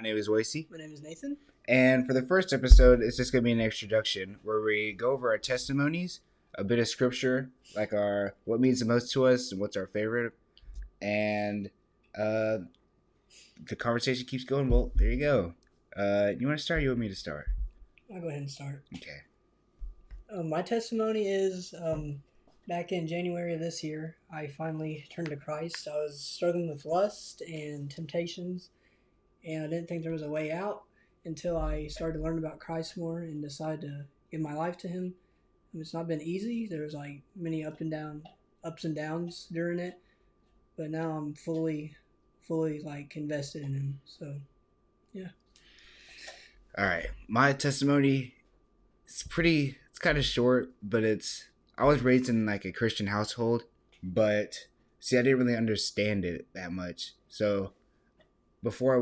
name is Wasey. My name is Nathan. And for the first episode, it's just going to be an introduction where we go over our testimonies, a bit of scripture, like our what means the most to us and what's our favorite. And the conversation keeps going. Well, there you go. You want to start or you want me to start? I'll go ahead and start. Okay. My testimony is back in January of this year, I finally turned to Christ. I was struggling with lust and temptations, and I didn't think there was a way out until I started to learn about Christ more and decided to give my life to Him. It's not been easy. There was like many ups and downs during it, but now I'm fully like invested in Him. So, yeah. All right. My testimony, it's kind of short, but I was raised in like a Christian household, but see, I didn't really understand it that much. So before I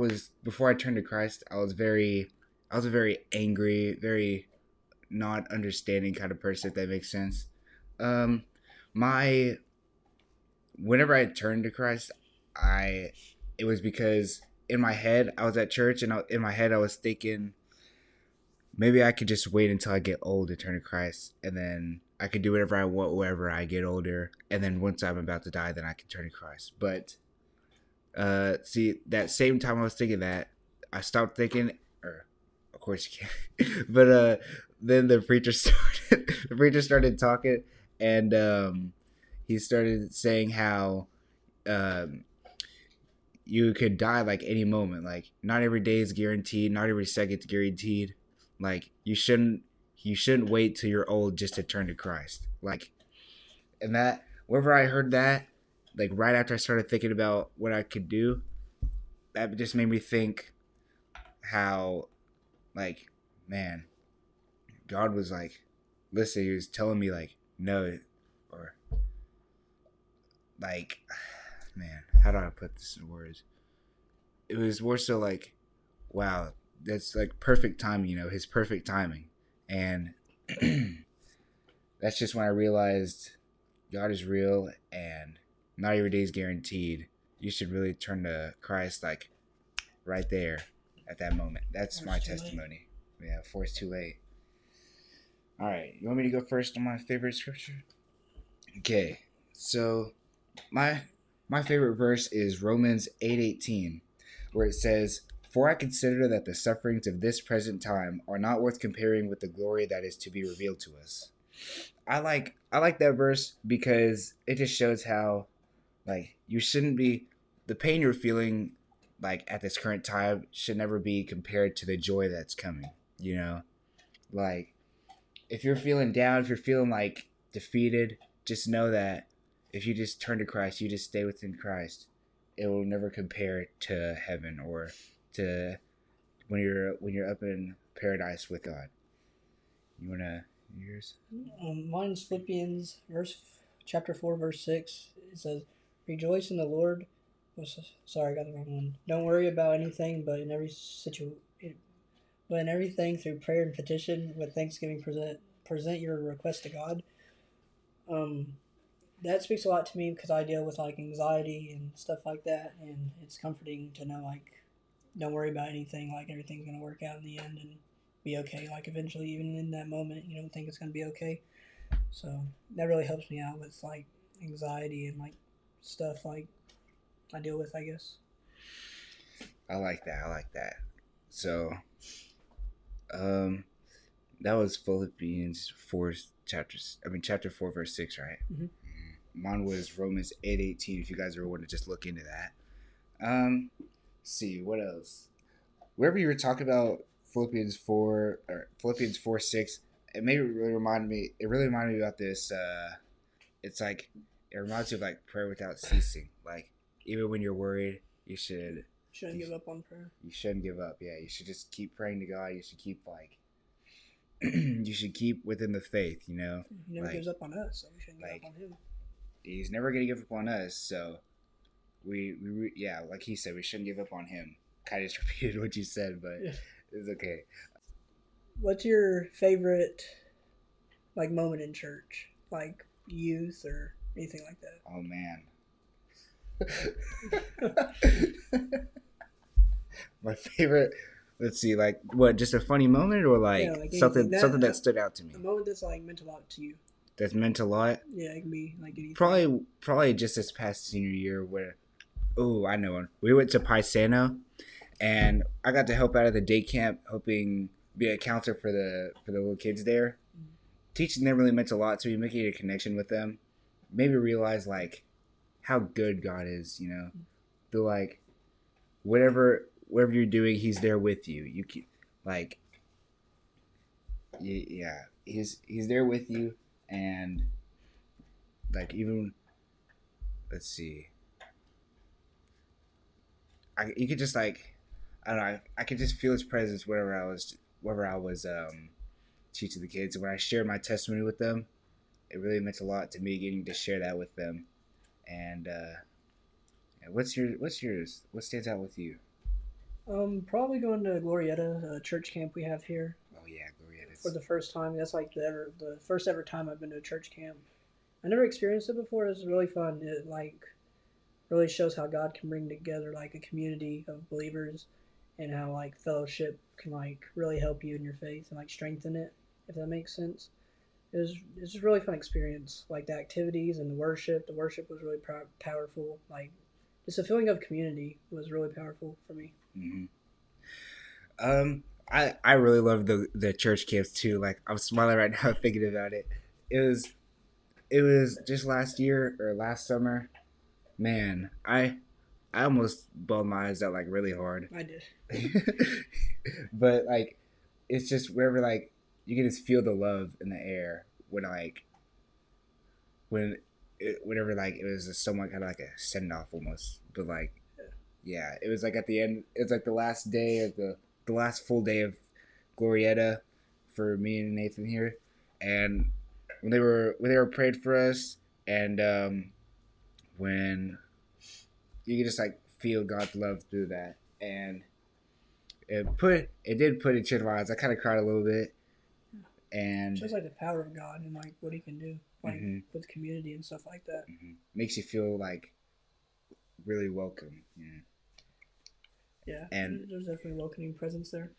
turned to Christ, I was a very angry, very not understanding kind of person, if that makes sense. My Whenever I turned to Christ, it was because in my head I was at church, and in my head I was thinking maybe I could just wait until I get old to turn to Christ, and then I could do whatever I want whenever I get older, and then once I'm about to die, then I can turn to Christ. But see, that same time I was thinking that, I stopped thinking, or of course you can't, but then the preacher started talking, and he started saying how you could die like any moment, like not every day is guaranteed, not every second is guaranteed. Like you shouldn't wait till you're old just to turn to Christ. Like, and that whenever I heard that, like right after I started thinking about what I could do, that just made me think how, like, man, God was like, listen, he was telling me like, no, or like, man, how do I put this in words? It was more so like, wow, that's like perfect timing, his perfect timing. And that's just when I realized God is real and not every day is guaranteed. You should really turn to Christ like right there at that moment. That's my testimony. Yeah, before it's too late. All right, you want me to go first on my favorite scripture? Okay, so my favorite verse is Romans 8:18, where it says, "For I consider that the sufferings of this present time are not worth comparing with the glory that is to be revealed to us." I like that verse because it just shows how, like, you shouldn't be, the pain you're feeling like at this current time should never be compared to the joy that's coming. Like, if you're feeling down, if you're feeling like defeated, just know that if you just turn to Christ, you just stay within Christ, it will never compare to heaven or to when you're up in paradise with God. You wanna yours? Mine's Philippians chapter 4 verse 6. It says, "Rejoice in the Lord." Sorry, I got the wrong one. "Don't worry about anything, but in everything through prayer and petition with thanksgiving present your request to God." That speaks a lot to me because I deal with like anxiety and stuff like that, and it's comforting to know like don't worry about anything, like everything's gonna work out in the end and be okay. Like eventually, even in that moment, you don't think it's gonna be okay. So that really helps me out with like anxiety and like stuff like I deal with, I guess. I like that. So, that was Philippians 4 chapter 4 verse 6, right? Mm-hmm. Mine was Romans 8:18. If you guys ever want to just look into that. See what else. Wherever you were talking about Philippians 4:6, it really reminded me. It really reminded me about this. It's like it reminds you of like prayer without ceasing. Like even when you're worried, shouldn't give up on prayer. You shouldn't give up. Yeah, you should just keep praying to God. You should keep like you should keep within the faith. He never gives up on us, so we shouldn't give up on him. He's never gonna give up on us. So we like he said, we shouldn't give up on him. Kind of just repeated what you said, but it's okay. What's your favorite like moment in church, like youth or anything like that? Oh man. My favorite. Let's see, like what? Just a funny moment, or Yeah, like like anything something that stood out to a me moment that's like meant a lot to you. that's meant a lot. Yeah, it can be like anything. Probably just this past senior year where. Oh, I know one. We went to Paisano, and I got to help out at the day camp, helping be a counselor for the little kids there. Teaching them really meant a lot to me, making a connection with them, made me realize like how good God is. You know, the like whatever you're doing, He's there with you. You can, like yeah, He's there with you, and like even let's see, you could just like I don't know, I could just feel His presence wherever I was teaching the kids. And when I shared my testimony with them, it really meant a lot to me getting to share that with them. And yeah, what's yours? What stands out with you? Probably going to Glorieta, a church camp we have here, Oh yeah, for Glorietta's. the first time. That's like the first ever time I've been to a church camp. I never experienced it before. It was really fun. It like really shows how God can bring together like a community of believers, and how like fellowship can like really help you in your faith and like strengthen it. If that makes sense. It was just a really fun experience. Like the activities and the worship. The worship was really powerful. Like just a feeling of community was really powerful for me. Mm-hmm. I really love the church camps too. Like I'm smiling right now thinking about it. It was it was just last year or last summer. Man, I almost bawled my eyes out like really hard. I did. But like it's just wherever like you can just feel the love in the air when like whenever like it was somewhat kind of like a send off almost, but like yeah, it was like at the end. It was like the last day of the last full day of Glorieta for me and Nathan here, and when they were prayed for us, and when you could just like feel God's love through that, and it did put a tear in my eyes. I kind of cried a little bit, It and shows like the power of God and like what He can do, like mm-hmm, with community and stuff like that. mm-hmm, makes you feel like really welcome. You know? Yeah, And there's definitely a welcoming presence there.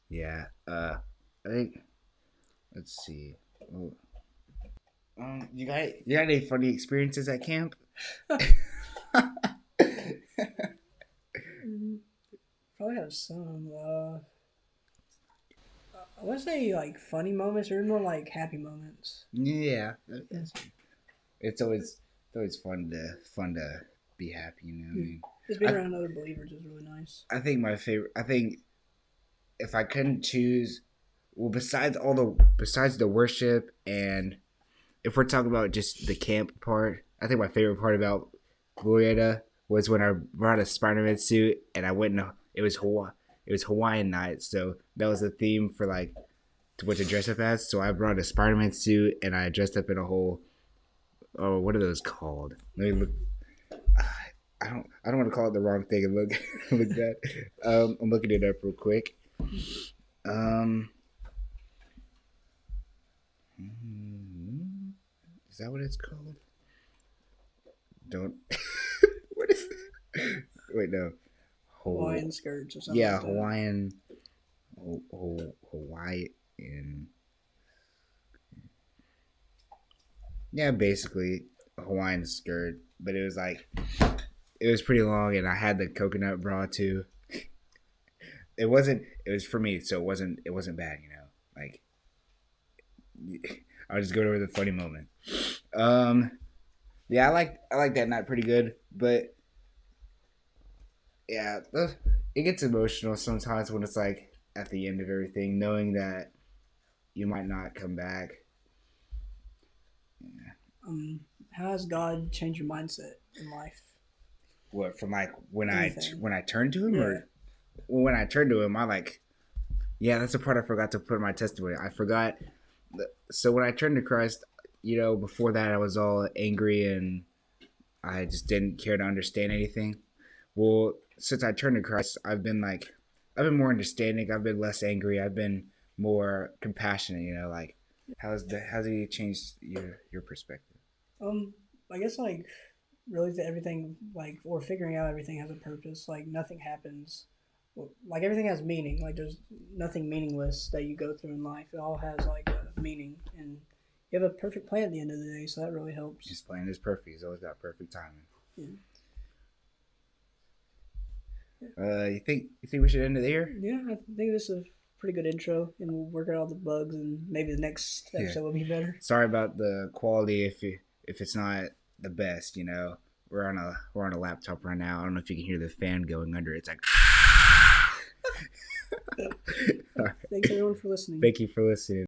yeah, I think let's see. Well, you got any funny experiences at camp? Mm, Probably have some. I want to say like funny moments or more like happy moments. Yeah, Yeah. it's always fun to be happy. You know, what I Mm. mean, Just being I around other believers is really nice. I think my favorite. I think if I couldn't choose, well, besides the worship, and if we're talking about just the camp part, I think my favorite part about Glorieta was when I brought a Spider-Man suit and I went in. It was Hawaii. It was Hawaiian night, so that was the theme for like what to dress up as. So I brought a Spider-Man suit and I dressed up in a whole. Oh, what are those called? Let me look. I don't want to call it the wrong thing and look look that. I'm looking it up real quick. Um, is that what it's called? Don't. What is? Wait, no. Hawaiian skirts or something Yeah, like that. Hawaiian. Hawaiian. Yeah, basically a Hawaiian skirt, but it was pretty long, and I had the coconut bra too. It wasn't. It was for me, so it wasn't. It wasn't bad, you know. Like I'll just go over the funny moment. Um, yeah, I like that night pretty good, but yeah, it gets emotional sometimes when it's like at the end of everything, knowing that you might not come back. Yeah. How has God changed your mindset in life? What from like Anything? when I turned to him, Yeah. or when I turned to him, I like yeah, that's the part I forgot to put in my testimony. I forgot. So when I turned to Christ, you know, before that I was all angry and I just didn't care to understand anything. Well, since I turned to Christ, I've been more understanding. I've been less angry. I've been more compassionate. You know, like how's he changed your perspective? Um, I guess like really everything like or figuring out everything has a purpose. Like nothing happens like everything has meaning. Like there's nothing meaningless that you go through in life. It all has like a meaning, and you have a perfect plan at the end of the day, so that really helps. His plan is perfect. He's always got perfect timing. Yeah. You think we should end it here? Yeah, I think this is a pretty good intro, and we'll work out all the bugs, and maybe the next episode will be better. Sorry about the quality if it's not the best. You know, we're on a laptop right now. I don't know if you can hear the fan going under. It's like. Thanks everyone for listening. Thank you for listening.